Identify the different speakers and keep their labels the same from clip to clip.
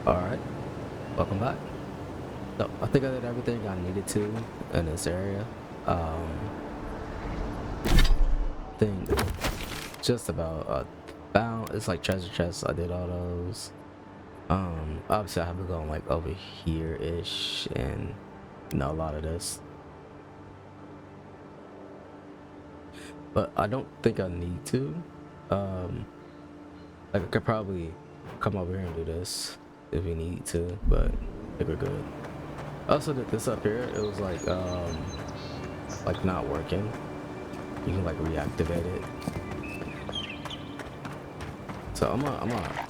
Speaker 1: Alright, welcome back. So, I think I did everything I needed to in this area. Think just about found it's like treasure chests. I did all those. Obviously I have to go like over here ish and a lot of this. But I don't think I need to. Like I could probably come over here and do this if we need to, but I think we're good. I also did this up here. It was like not working. You can like reactivate it. So I'm gonna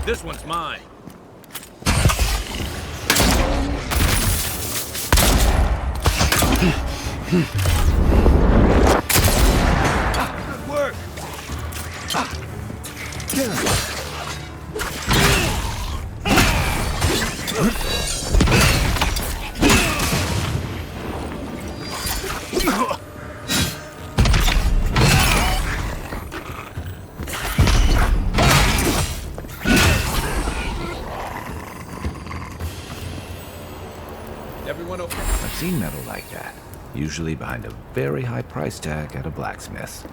Speaker 2: This one's mine. Good work. Everyone okay?
Speaker 3: I've seen metal like that, usually behind a very high price tag at a blacksmith.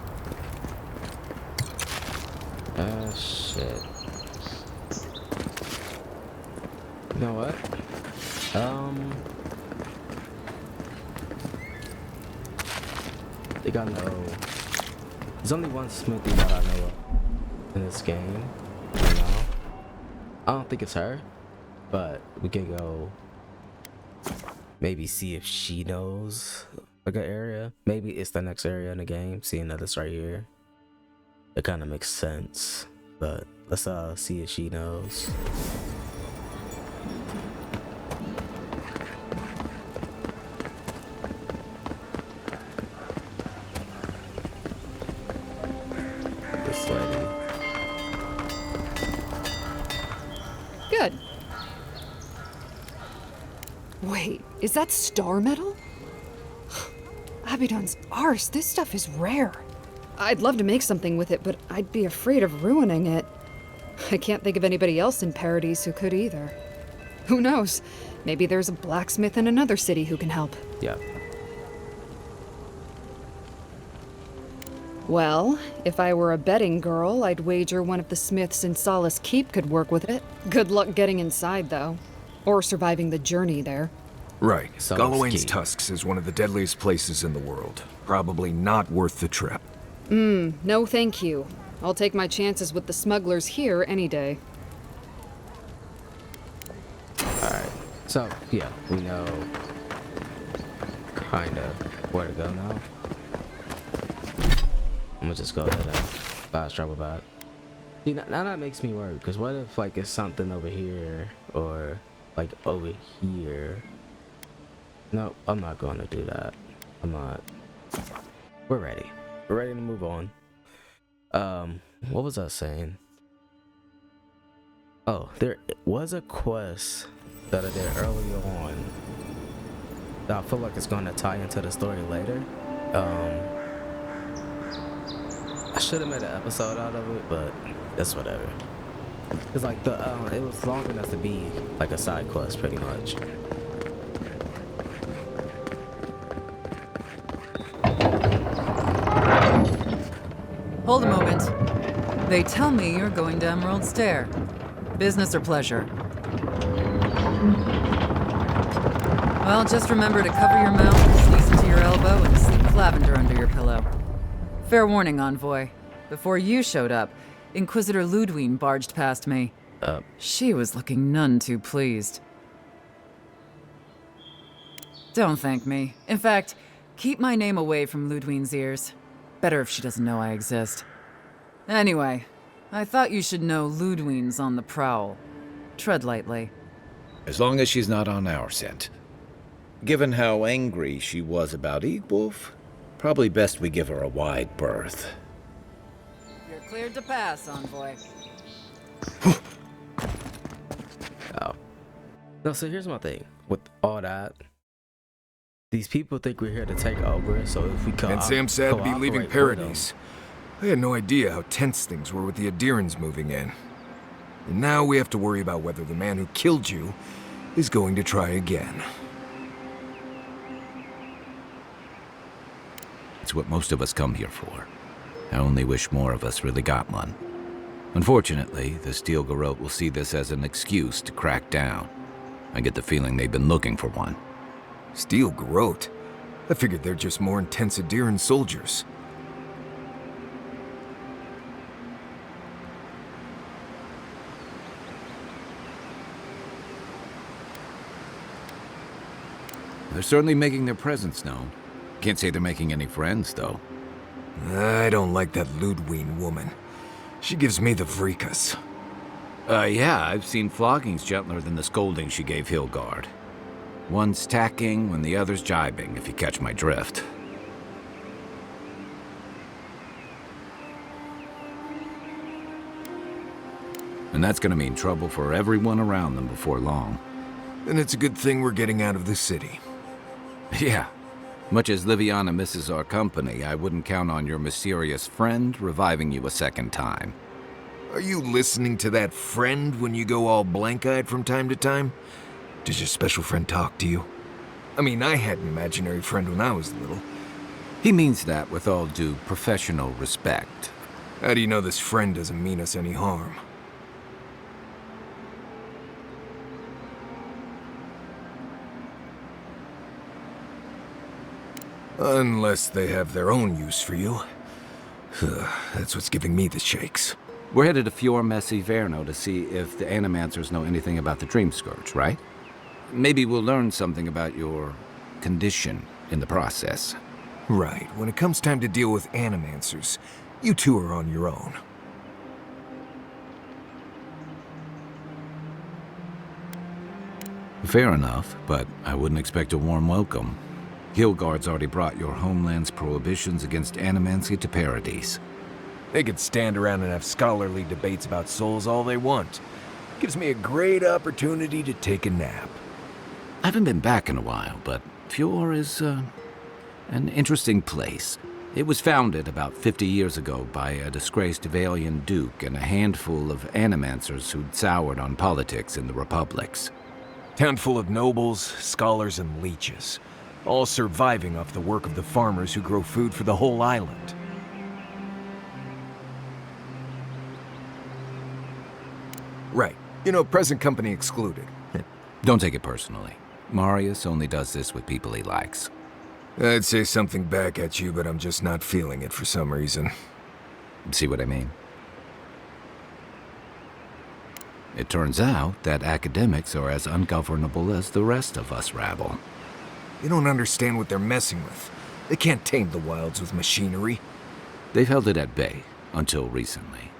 Speaker 1: shit. You know what? I think I know. There's only one smithy that I know of in this game. You know? I don't think it's her, but we can go maybe see if she knows like an area. Maybe it's the next area in the game, seeing that it's right here. It kind of makes sense, but let's see if she knows. This lady.
Speaker 4: Good. Wait, is that star metal? Abaddon's arse, this stuff is rare. I'd love to make something with it, but I'd be afraid of ruining it. I can't think of anybody else in Paradise who could either. Who knows? Maybe there's a blacksmith in another city who can help.
Speaker 1: Yeah.
Speaker 4: Well, if I were a betting girl, I'd wager one of the smiths in Solace Keep could work with it. Good luck getting inside, though. Or surviving the journey there.
Speaker 5: Right.
Speaker 1: Solace
Speaker 5: Galawain's
Speaker 1: Keep.
Speaker 5: Tusks is one of the deadliest places in the world. Probably not worth the trip.
Speaker 4: No thank you. I'll take my chances with the smugglers here any day.
Speaker 1: Alright. So, yeah, we know kind of where to go now. I'm gonna just go ahead and fast travel back. See, now that makes me worry, because what if, like, it's something over here, or, like, over here? No, I'm not going to do that. I'm not. We're ready. We're ready to move on. What was I saying? Oh, there was a quest that I did early on that I feel like it's going to tie into the story later. I should have made an episode out of it, but it's whatever. It's like it was long enough to be like a side quest, pretty much.
Speaker 6: Hold a moment. They tell me you're going to Emerald Stair. Business or pleasure? Well, just remember to cover your mouth, sneeze into your elbow, and slip lavender under your pillow. Fair warning, envoy. Before you showed up, Inquisitor Ludwine barged past me. She was looking none too pleased. Don't thank me. In fact, keep my name away from Ludwine's ears. Better if she doesn't know I exist. Anyway, I thought you should know Ludwine's on the prowl. Tread lightly.
Speaker 7: As long as she's not on our scent. Given how angry she was about Eagwolf, probably best we give her a wide berth.
Speaker 6: You're cleared to pass, envoy.
Speaker 1: Oh. No, so here's my thing. With all that, these people think we're here to take over, so if we
Speaker 5: And Sam said be leaving Paradise. I had no idea how tense things were with the Aedyrans moving in. And now we have to worry about whether the man who killed you is going to try again.
Speaker 3: It's what most of us come here for. I only wish more of us really got one. Unfortunately, the Steel Garrote will see this as an excuse to crack down. I get the feeling they've been looking for one.
Speaker 5: Steel Garrote? I figured they're just more intense Aedyran soldiers.
Speaker 3: They're certainly making their presence known. Can't say they're making any friends, though.
Speaker 5: I don't like that Ludwig woman. She gives me the vreekas.
Speaker 3: Yeah, I've seen floggings gentler than the scolding she gave Hilgard. One's tacking when the other's jibing, if you catch my drift. And that's gonna mean trouble for everyone around them before long.
Speaker 5: And it's a good thing we're getting out of the city.
Speaker 3: Yeah. Much as Liviana misses our company, I wouldn't count on your mysterious friend reviving you a second time.
Speaker 5: Are you listening to that friend when you go all blank-eyed from time to time? Does your special friend talk to you? I mean, I had an imaginary friend when I was little.
Speaker 3: He means that with all due professional respect.
Speaker 5: How do you know this friend doesn't mean us any harm? Unless they have their own use for you. That's what's giving me the shakes.
Speaker 3: We're headed to Fior Messi Verno to see if the Animancers know anything about the Dream Scourge, right? Maybe we'll learn something about your condition in the process.
Speaker 5: Right. When it comes time to deal with Animancers, you two are on your own.
Speaker 3: Fair enough, but I wouldn't expect a warm welcome. Hilgard's already brought your homeland's prohibitions against Animancy to Paradise.
Speaker 5: They could stand around and have scholarly debates about souls all they want. Gives me a great opportunity to take a nap.
Speaker 3: I haven't been back in a while, but Fior is, an interesting place. It was founded about 50 years ago by a disgraced Valian duke and a handful of Animancers who'd soured on politics in the Republics.
Speaker 5: Town full of nobles, scholars, and leeches. All surviving off the work of the farmers who grow food for the whole island. Right. You know, present company excluded.
Speaker 3: Don't take it personally. Marius only does this with people he likes.
Speaker 5: I'd say something back at you, but I'm just not feeling it for some reason.
Speaker 3: See what I mean? It turns out that academics are as ungovernable as the rest of us rabble.
Speaker 5: They don't understand what they're messing with. They can't tame the wilds with machinery.
Speaker 3: They've held it at bay, until recently.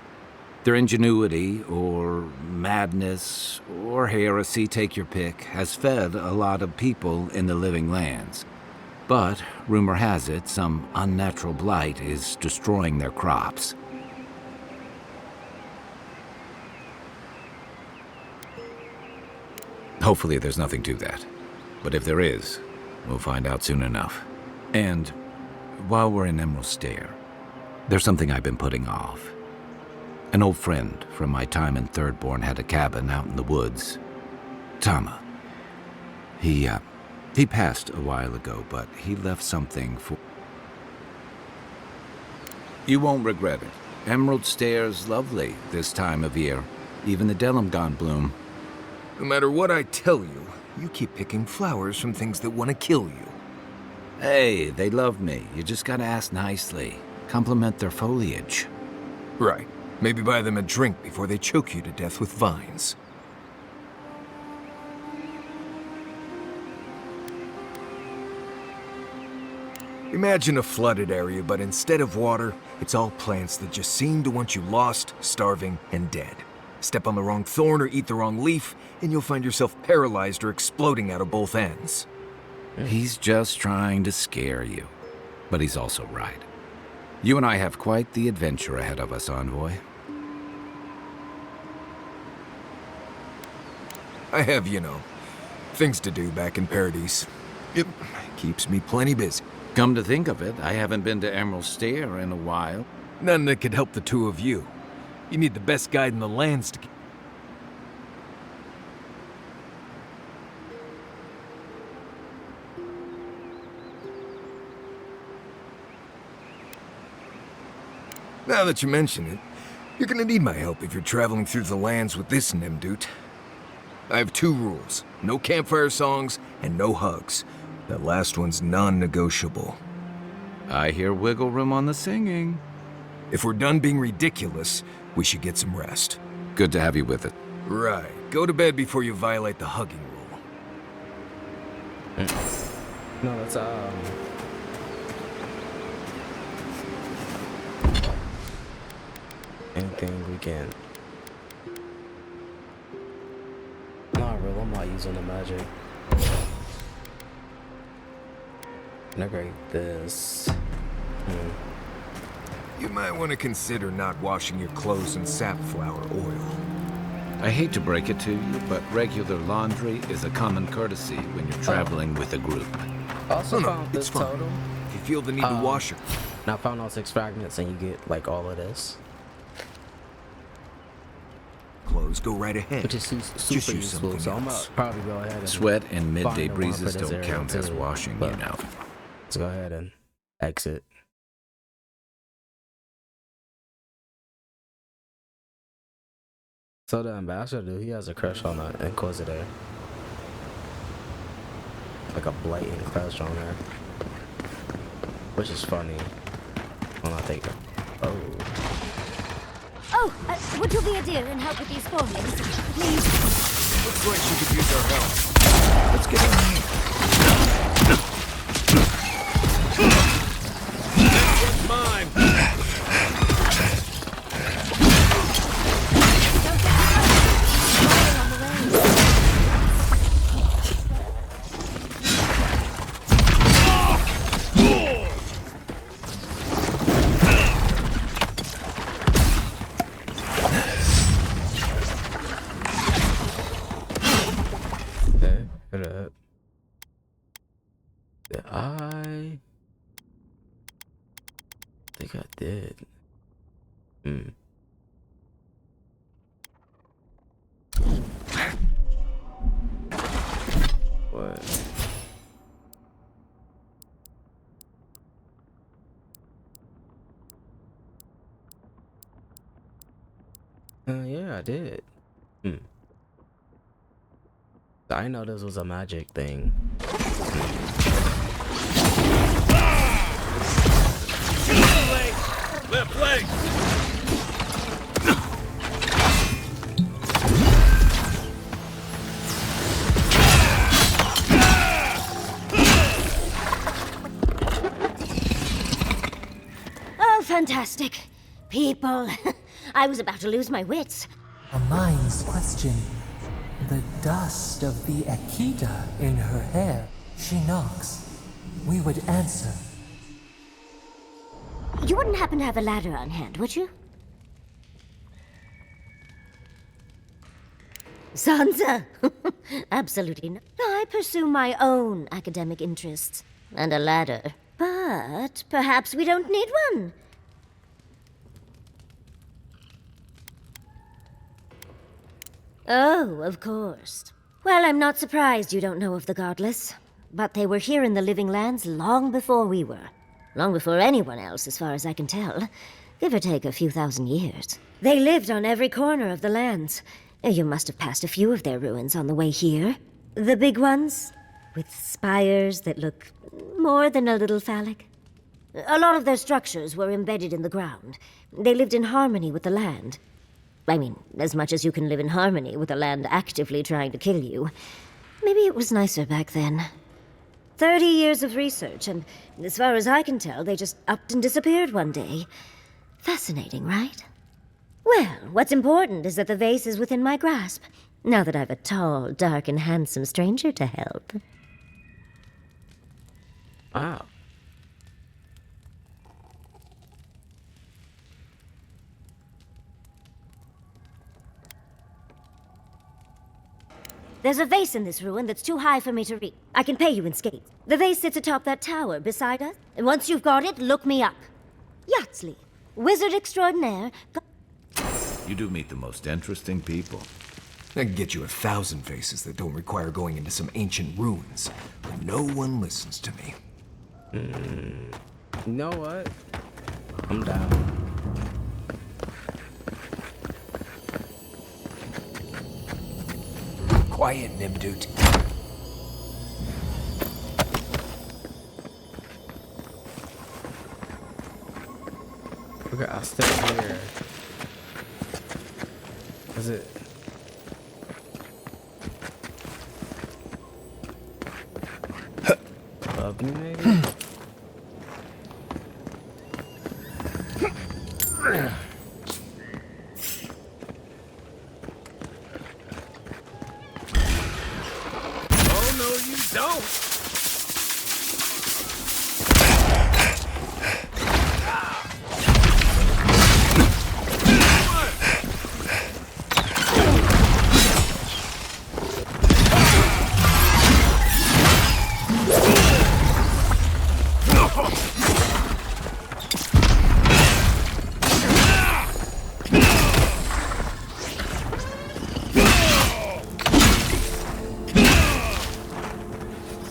Speaker 3: Their ingenuity, or madness, or heresy, take your pick, has fed a lot of people in the living lands. But, rumor has it, some unnatural blight is destroying their crops. Hopefully there's nothing to that. But if there is, we'll find out soon enough. And while we're in Emerald Stair, there's something I've been putting off. An old friend from my time in Thirdborn had a cabin out in the woods. Tama. He passed a while ago, but he left something for... You won't regret it. Emerald Stair's lovely this time of year. Even the Delimgon bloom.
Speaker 5: No matter what I tell you, you keep picking flowers from things that want to kill you.
Speaker 3: Hey, they love me. You just gotta ask nicely. Compliment their foliage.
Speaker 5: Right. Maybe buy them a drink before they choke you to death with vines. Imagine a flooded area, but instead of water, it's all plants that just seem to want you lost, starving, and dead. Step on the wrong thorn or eat the wrong leaf, and you'll find yourself paralyzed or exploding out of both ends.
Speaker 3: He's just trying to scare you. But he's also right. You and I have quite the adventure ahead of us, Envoy.
Speaker 5: I have, you know, things to do back in Paradise. It keeps me plenty busy.
Speaker 3: Come to think of it, I haven't been to Emerald Stair in a while.
Speaker 5: None that could help the two of you. You need the best guide in the lands to... Now that you mention it, you're gonna need my help if you're traveling through the lands with this Nimdut. I have 2 rules. No campfire songs and no hugs. That last one's non-negotiable.
Speaker 3: I hear wiggle room on the singing.
Speaker 5: If we're done being ridiculous, we should get some rest.
Speaker 3: Good to have you with it.
Speaker 5: Right. Go to bed before you violate the hugging rule.
Speaker 1: No, that's anything we can. Not real. I'm not using the magic. Integrate this.
Speaker 5: You might want to consider not washing your clothes in safflower oil.
Speaker 3: I hate to break it to you, but regular laundry is a common courtesy when you're traveling with a group.
Speaker 1: Also
Speaker 5: No,
Speaker 1: found
Speaker 5: it's
Speaker 1: this
Speaker 5: fine.
Speaker 1: totem.
Speaker 5: If you feel the need to wash it.
Speaker 1: Now I found all 6 fragments and you get like all of this.
Speaker 5: Clothes, go right ahead.
Speaker 1: Which is
Speaker 5: Just
Speaker 1: super
Speaker 5: use
Speaker 1: useful,
Speaker 5: something
Speaker 1: so I'm gonna
Speaker 5: else.
Speaker 1: probably go ahead and
Speaker 3: Sweat and midday
Speaker 1: find the one
Speaker 3: breezes
Speaker 1: for this
Speaker 3: don't
Speaker 1: area
Speaker 3: count as
Speaker 1: too,
Speaker 3: washing, you
Speaker 1: but
Speaker 3: know.
Speaker 1: let's go ahead and exit. So the ambassador dude, he has a crush on the Inquisitor. Like a blatant crush on her. Which is funny. When I think, oh.
Speaker 8: Oh, would you be a dear and help with these formings? Please.
Speaker 5: Looks like she could use our help. Let's get in here.
Speaker 2: This one's mine.
Speaker 1: Okay, hit it. Did I think I did. What? Yeah, I did. I know this was a magic thing.
Speaker 2: Left leg.
Speaker 8: Oh, fantastic. People. I was about to lose my wits.
Speaker 9: A mind's question. The dust of the Aedyr in her hair. She knocks. We would answer.
Speaker 8: You wouldn't happen to have a ladder on hand, would you? Sansa! Absolutely not. I pursue my own academic interests. And a ladder. But perhaps we don't need one. Oh, of course. Well, I'm not surprised you don't know of the Godless. But they were here in the Living Lands long before we were. Long before anyone else, as far as I can tell. Give or take a few thousand years. They lived on every corner of the lands. You must have passed a few of their ruins on the way here. The big ones, with spires that look more than a little phallic. A lot of their structures were embedded in the ground. They lived in harmony with the land. I mean, as much as you can live in harmony with the land actively trying to kill you. Maybe it was nicer back then. 30 years of research, and as far as I can tell, they just upped and disappeared one day. Fascinating, right? Well, what's important is that the vase is within my grasp, now that I've a tall, dark, and handsome stranger to help.
Speaker 1: Wow.
Speaker 8: There's a vase in this ruin that's too high for me to reach. I can pay you in skates. The vase sits atop that tower beside us, and once you've got it, look me up. Yatsley. wizard extraordinaire.
Speaker 7: You do meet the most interesting people.
Speaker 5: I can get you 1,000 faces that don't require going into some ancient ruins, but no one listens to me.
Speaker 1: You know what? I'm down.
Speaker 5: Quiet, Nimdut.
Speaker 1: Okay, I'll stay here. Is it? Above me, maybe?
Speaker 2: Oh, no, you don't!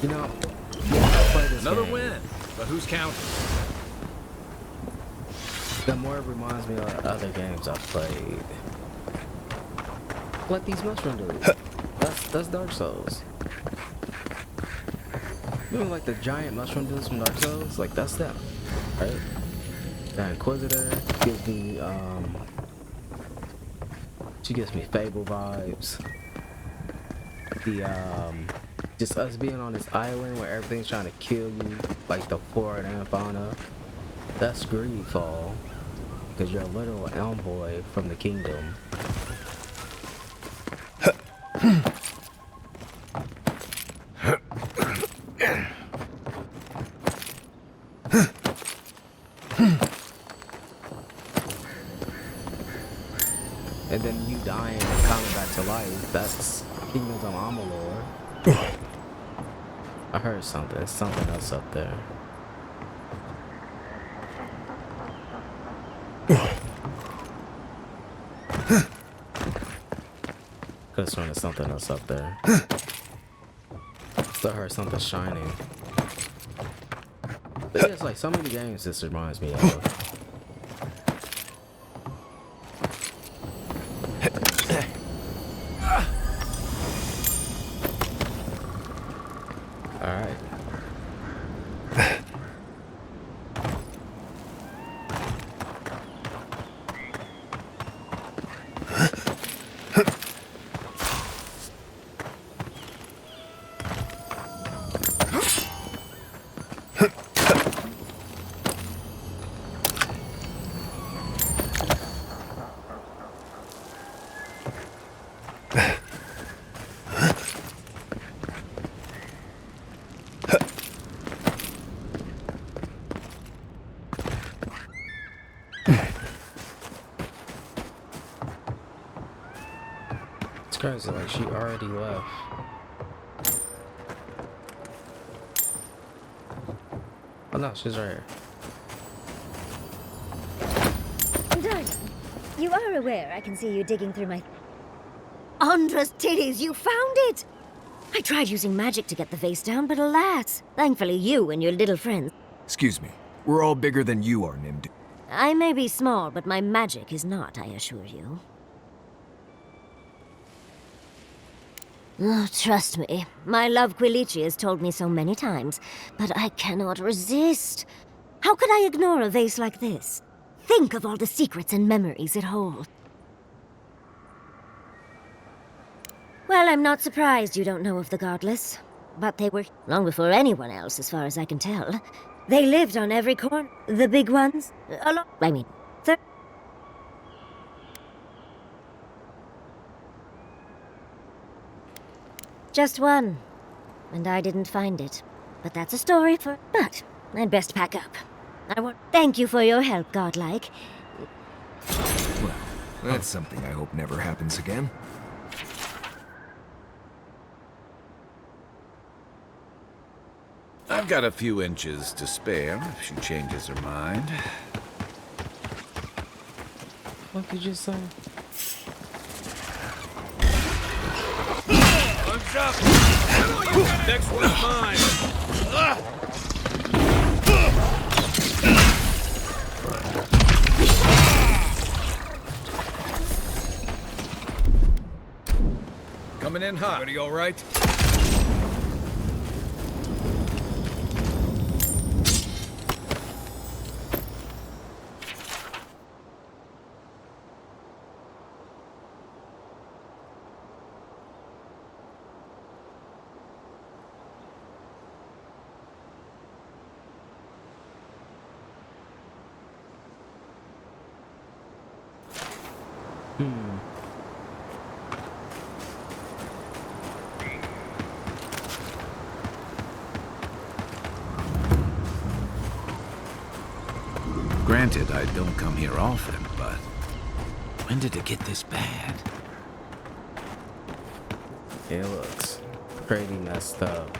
Speaker 1: You know, I'll play this
Speaker 2: Another
Speaker 1: game.
Speaker 2: win, but who's counting?
Speaker 1: The more it reminds me of other games I've played. Like these mushroom dudes. That's Dark Souls. Remember like the giant mushroom dudes from Dark Souls? Like that's them, right? The Inquisitor gives me she gives me Fable vibes. The just us being on this island where everything's trying to kill you, like the flora and fauna. That's Greedfall, because you're a literal envoy from the kingdom. And then you dying and coming back to life. That's Kingdoms of Amalur. I heard something. There's something else up there. Could've sworn there's something else up there. Still heard something shining. But yeah, it's like so many games this reminds me of. Alright. It's crazy, like she already left. Oh no, she's right here.
Speaker 8: Darling, you are aware I can see you digging through my... Andra's titties, you found it! I tried using magic to get the vase down, but alas, thankfully you and your little friends...
Speaker 5: Excuse me. We're all bigger than you are, Nimdut.
Speaker 8: I may be small, but my magic is not, I assure you. Oh, trust me, my love Quilici has told me so many times, but I cannot resist. How could I ignore a vase like this? Think of all the secrets and memories it holds. Well, I'm not surprised you don't know of the Godless, but they were long before anyone else, as far as I can tell. They lived on every corner. The big ones, just one, and I didn't find it. But that's a story for... But I'd best pack up. I want... Thank you for your help, Godlike.
Speaker 5: Well, that's something I hope never happens again.
Speaker 7: I've got a few inches to spare if she changes her mind.
Speaker 1: fuck did you say?
Speaker 2: Arms up! Next one's mine!
Speaker 7: Coming in hot.
Speaker 2: Everybody all right?
Speaker 3: Granted, I don't come here often, but when did it get this bad?
Speaker 1: It looks pretty messed up.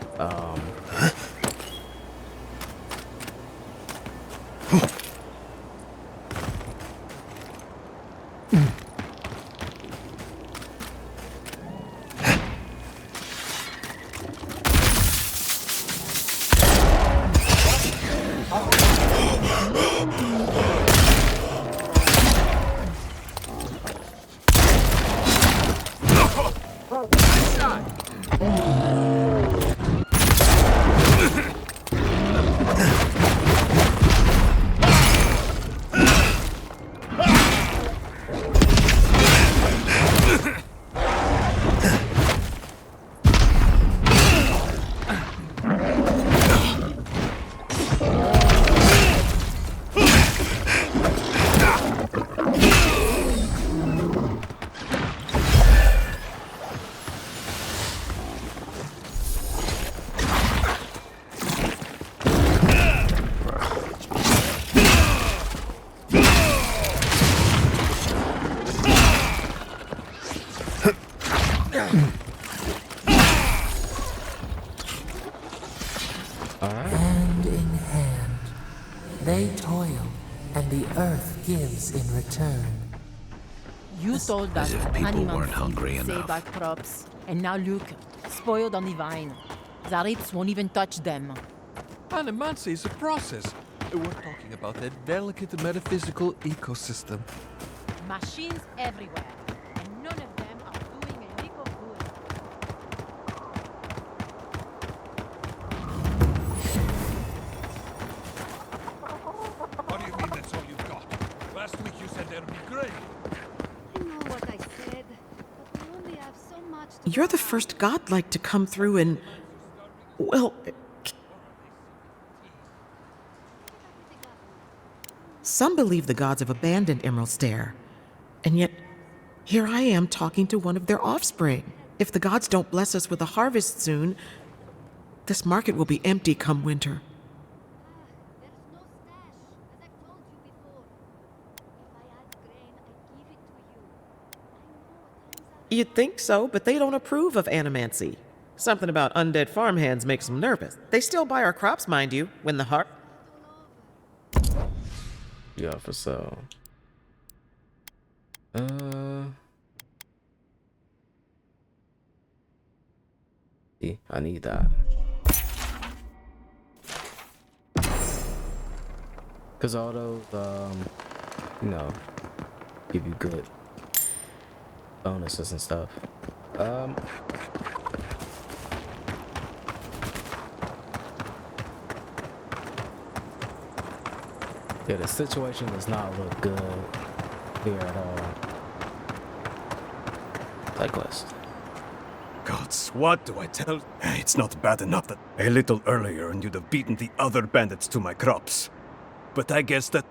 Speaker 9: Hand in hand, they toil, and the earth gives in return.
Speaker 10: You told us
Speaker 3: As if
Speaker 10: that
Speaker 3: people weren't
Speaker 10: Animancy
Speaker 3: hungry
Speaker 10: would save
Speaker 3: enough.
Speaker 10: our crops, and now look, spoiled on the vine. The apes won't even touch them.
Speaker 11: Animancy is a process. We're talking about a delicate metaphysical ecosystem.
Speaker 10: Machines everywhere, and none of them are doing a lick of good.
Speaker 2: What do you mean that's all you've got? Last week you said there'd be grain.
Speaker 12: I know what I said, but we only have so much to
Speaker 13: You're the first godlike to come through and, well, some believe the gods have abandoned Emerald Stair, and yet here I am talking to one of their offspring. If the gods don't bless us with a harvest soon, this market will be empty come winter.
Speaker 12: There's no stash, as I've told you before. If I had grain, I'd give it to you. I know times are
Speaker 13: You'd think so, but they don't approve of animancy. Something about undead farmhands makes them nervous. They still buy our crops, mind you, when the
Speaker 1: Yeah, for sale. See, I need that. Cause all those, you know, give you good bonuses and stuff. Yeah, the situation does not look good here at all. Side quest.
Speaker 14: Gods, what do I tell? It's not bad enough that a little earlier and you'd have beaten the other bandits to my crops. But I guess that...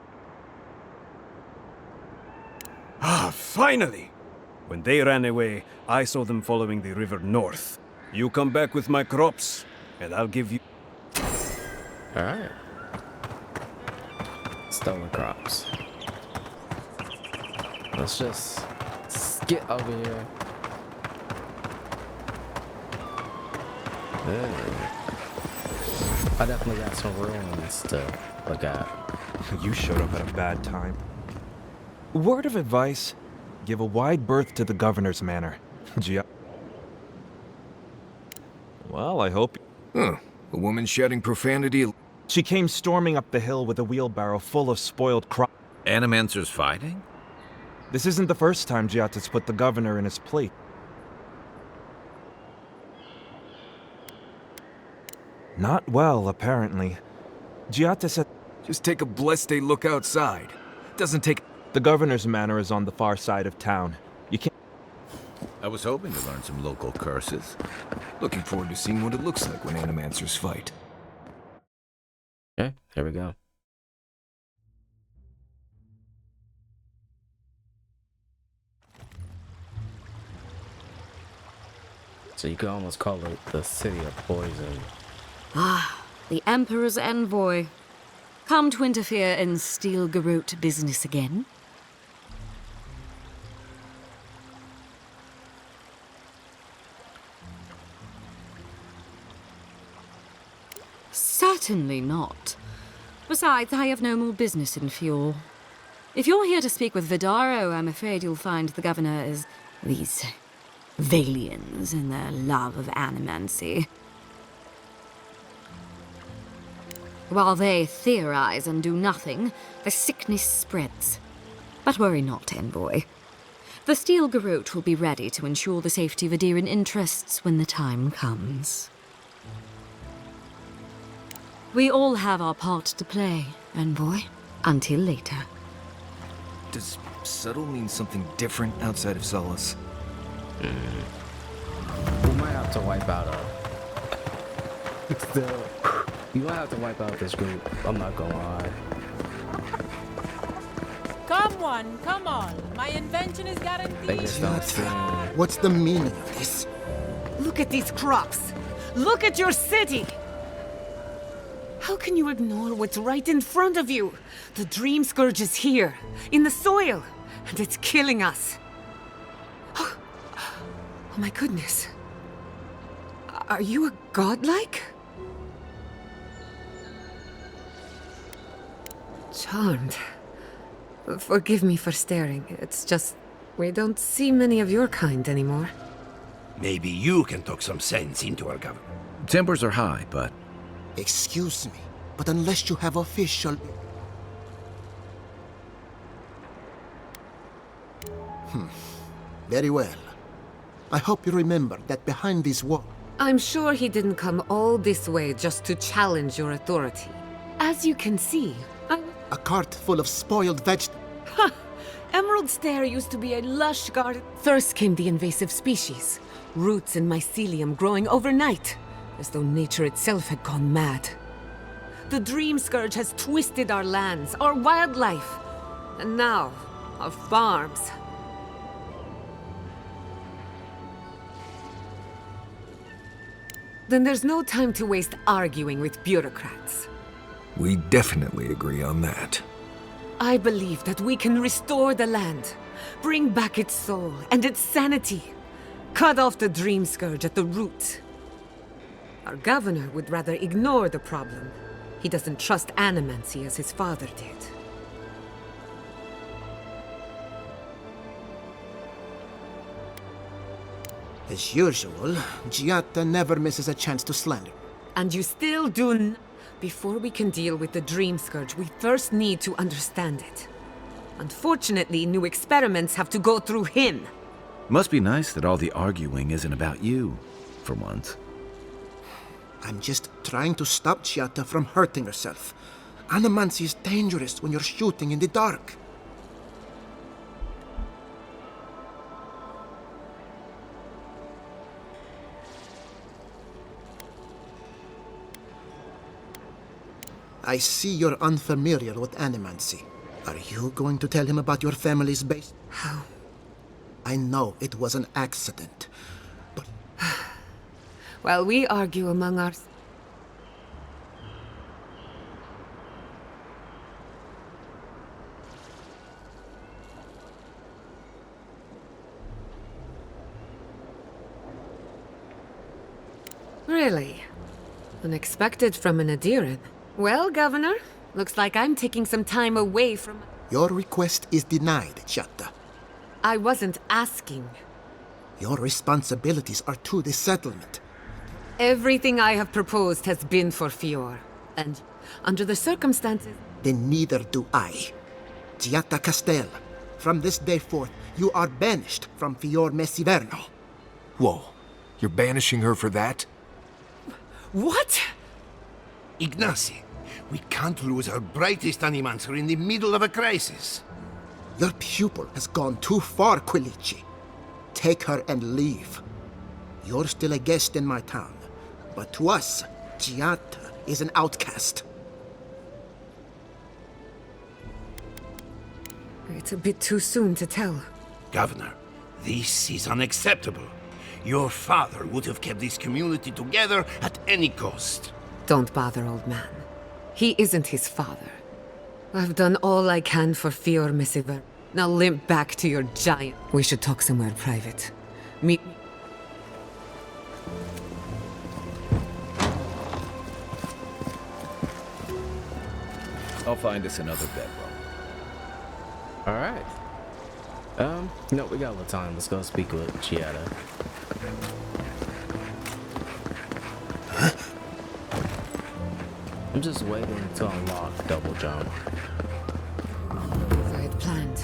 Speaker 14: Ah, finally! When they ran away, I saw them following the river north. You come back with my crops, and I'll give you...
Speaker 1: Alright. Stolen crops. Let's just get over here. I definitely got some ruins to look at.
Speaker 15: You showed up at a bad time.
Speaker 5: Word of advice, give a wide berth to the governor's manor. Well, I hope...
Speaker 15: Huh. A woman shouting profanity?
Speaker 5: She came storming up the hill with a wheelbarrow full of spoiled crop.
Speaker 7: Animancers fighting?
Speaker 5: This isn't the first time Giata's put the governor in his place. Not well, apparently. Giata said...
Speaker 15: Just take a blessed day look outside. Doesn't take...
Speaker 5: The governor's manor is on the far side of town. You can't...
Speaker 7: I was hoping to learn some local curses.
Speaker 15: Looking forward to seeing what it looks like when Animancers fight.
Speaker 1: Okay, here we go. So you could almost call it the city of poison.
Speaker 16: Ah, the Emperor's envoy. Come to interfere in Steel Garrote business again? Certainly not. Besides, I have no more business in Fjord. If you're here to speak with Vidaro, I'm afraid you'll find the governor is these Valians in their love of Animancy. While they theorize and do nothing, the sickness spreads. But worry not, envoy. The Steel Garrote will be ready to ensure the safety of Aedyran interests when the time comes. We all have our part to play, envoy. Until later.
Speaker 15: Does subtle mean something different outside of Solace?
Speaker 1: We might have to wipe out you might have to wipe out this group. I'm not gonna lie.
Speaker 10: Come on. My invention is guaranteed.
Speaker 1: They just don't seem...
Speaker 17: What's the meaning of this?
Speaker 6: Look at these crops. Look at your city. How can you ignore what's right in front of you? The Dream Scourge is here, in the soil, and it's killing us. Oh my goodness. Are you a godlike? Charmed. Forgive me for staring. It's just, we don't see many of your kind anymore.
Speaker 18: Maybe you can talk some sense into our government.
Speaker 7: Tempers are high, but...
Speaker 17: Excuse me, but unless you have official... Very well. I hope you remember that behind this wall...
Speaker 6: I'm sure he didn't come all this way just to challenge your authority. As you can see,
Speaker 17: A cart full of spoiled vegetables.
Speaker 6: Ha! Emerald Stair used to be a lush garden. First came the invasive species. Roots and mycelium growing overnight, as though nature itself had gone mad. The Dream Scourge has twisted our lands, our wildlife, and now, our farms. Then there's no time to waste arguing with bureaucrats.
Speaker 15: We definitely agree on that.
Speaker 6: I believe that we can restore the land, bring back its soul and its sanity, cut off the Dream Scourge at the root. Our governor would rather ignore the problem. He doesn't trust Animancy as his father did.
Speaker 17: As usual, Giata never misses a chance to slander.
Speaker 6: And you still do Before we can deal with the Dream Scourge, we first need to understand it. Unfortunately, new experiments have to go through him.
Speaker 7: Must be nice that all the arguing isn't about you, for once.
Speaker 17: I'm just trying to stop Giata from hurting herself. Animancy is dangerous when you're shooting in the dark. I see you're unfamiliar with Animancy. Are you going to tell him about your family's base?
Speaker 6: How?
Speaker 17: I know it was an accident, but...
Speaker 6: While we argue among ours... Really? Unexpected from an Aedyran. Well, Governor, looks like I'm taking some time away from...
Speaker 17: Your request is denied, Chiatta.
Speaker 19: I wasn't asking.
Speaker 17: Your responsibilities are to the settlement.
Speaker 19: Everything I have proposed has been for Fior. And under the circumstances...
Speaker 17: Then neither do I. Chiatta Castel, from this day forth, you are banished from Fior Messiverno.
Speaker 5: Whoa, you're banishing her for that?
Speaker 19: What?
Speaker 18: Ignacy, we can't lose our brightest animancer in the middle of a crisis.
Speaker 17: Your pupil has gone too far, Quilici. Take her and leave. You're still a guest in my town, but to us, Chiatta is an outcast.
Speaker 19: It's a bit too soon to tell.
Speaker 18: Governor, this is unacceptable. Your father would have kept this community together at any cost.
Speaker 19: Don't bother, old man. He isn't his father. I've done all I can for Fior Messiver. Now limp back to your giant. We should talk somewhere private. Meet me.
Speaker 7: I'll find us another bedroom.
Speaker 1: Alright. No, we got a little time. Let's go speak with Chiatta. I'm just waiting to unlock double jump.
Speaker 19: As I had planned.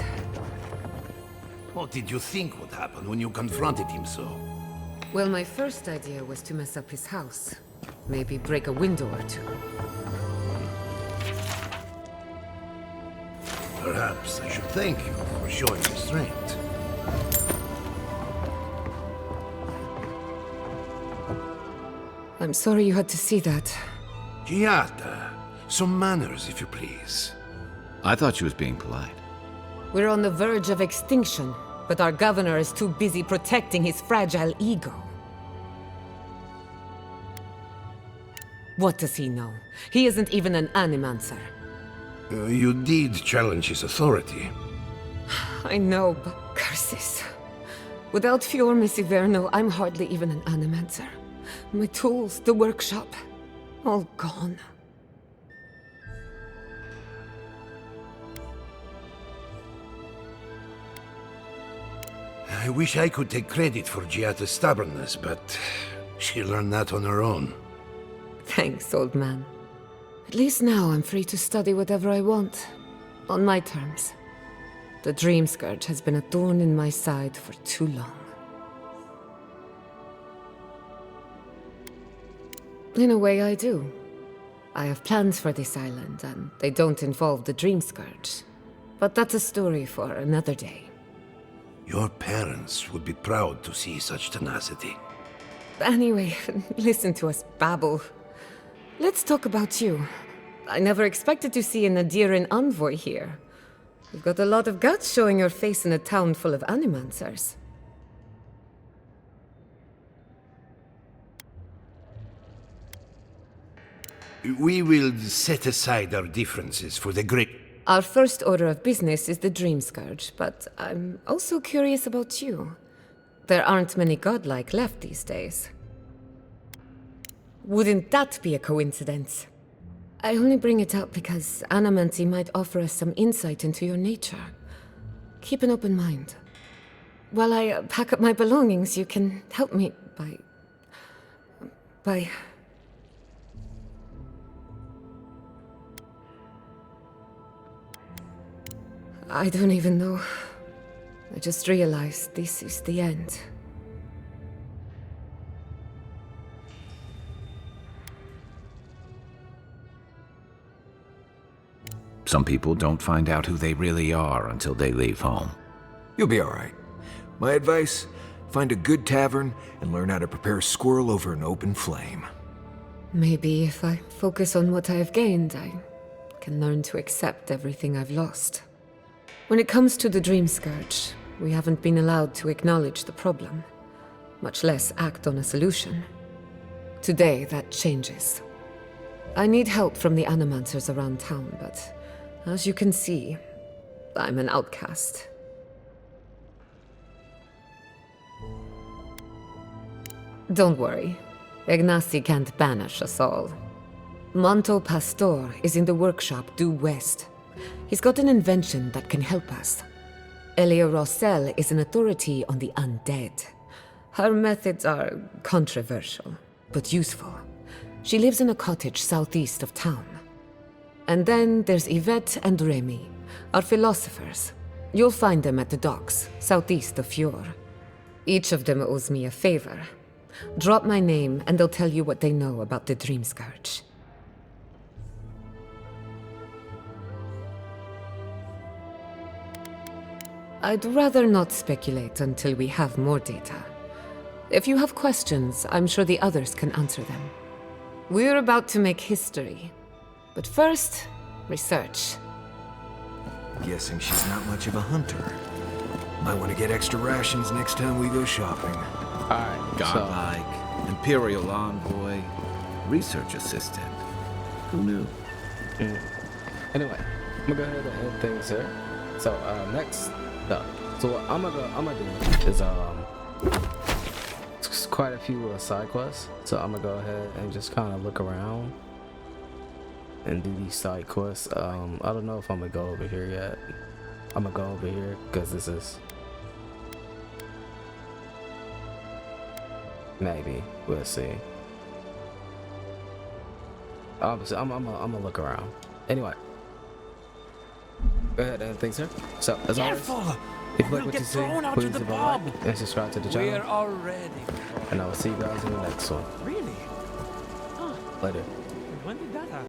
Speaker 18: What did you think would happen when you confronted him so?
Speaker 19: Well, my first idea was to mess up his house. Maybe break a window or two.
Speaker 18: Perhaps I should thank you for showing restraint.
Speaker 19: I'm sorry you had to see that.
Speaker 18: Chiatta, some manners, if you please.
Speaker 3: I thought she was being polite.
Speaker 19: We're on the verge of extinction, but our governor is too busy protecting his fragile ego. What does he know? He isn't even an animancer.
Speaker 18: You did challenge his authority.
Speaker 19: I know, but curses. Without Fior Messiverno, I'm hardly even an animancer. My tools, the workshop, all gone.
Speaker 18: I wish I could take credit for Chiatta's stubbornness, but she learned that on her own.
Speaker 19: Thanks, old man. At least now I'm free to study whatever I want. On my terms. The Dream Scourge has been a thorn in my side for too long. In a way, I do. I have plans for this island, and they don't involve the Dream Scourge. But that's a story for another day.
Speaker 18: Your parents would be proud to see such tenacity.
Speaker 19: Anyway, listen to us babble. Let's talk about you. I never expected to see an Aedyr envoy here. You've got a lot of guts showing your face in a town full of animancers.
Speaker 18: We will set aside our differences for the great...
Speaker 19: Our first order of business is the Dream Scourge, but I'm also curious about you. There aren't many godlike left these days. Wouldn't that be a coincidence? I only bring it up because Animancy might offer us some insight into your nature. Keep an open mind. While I pack up my belongings, you can help me by... I don't even know. I just realized this is the end.
Speaker 3: Some people don't find out who they really are until they leave home.
Speaker 5: You'll be alright. My advice, find a good tavern and learn how to prepare a squirrel over an open flame.
Speaker 19: Maybe if I focus on what I have gained, I can learn to accept everything I've lost. When it comes to the Dream Scourge, we haven't been allowed to acknowledge the problem, much less act on a solution. Today, that changes. I need help from the animancers around town, but as you can see, I'm an outcast. Don't worry. Ignacy can't banish us all. Manto Pastor is in the workshop due west, He's got an invention that can help us. Elia Rossell is an authority on the undead. Her methods are controversial, but useful. She lives in a cottage southeast of town. And then there's Yvette and Remy, our philosophers. You'll find them at the docks, southeast of Fjord. Each of them owes me a favor. Drop my name, and they'll tell you what they know about the Dream Scourge. I'd rather not speculate until we have more data. If you have questions, I'm sure the others can answer them. We're about to make history. But first, research.
Speaker 5: Guessing she's not much of a hunter. Might want to get extra rations next time we go shopping.
Speaker 1: Alright,
Speaker 7: Godlike, Imperial Envoy, Research Assistant. Who knew?
Speaker 1: Anyway, I'm gonna go ahead and end things here. So, next up. So what I'm gonna do is, it's quite a few side quests. So I'm gonna go ahead and just kind of look around and do these side quests. I don't know if I'm gonna go over here yet. I'm gonna go over here because this is maybe we'll see. Obviously, I'm gonna look around. Anyway, go ahead and things here. So as always, if you like what you see, please leave a like and subscribe to the channel.
Speaker 11: We're already.
Speaker 1: And I will see you guys in the next one.
Speaker 11: Really?
Speaker 1: Later.
Speaker 11: When did that happen?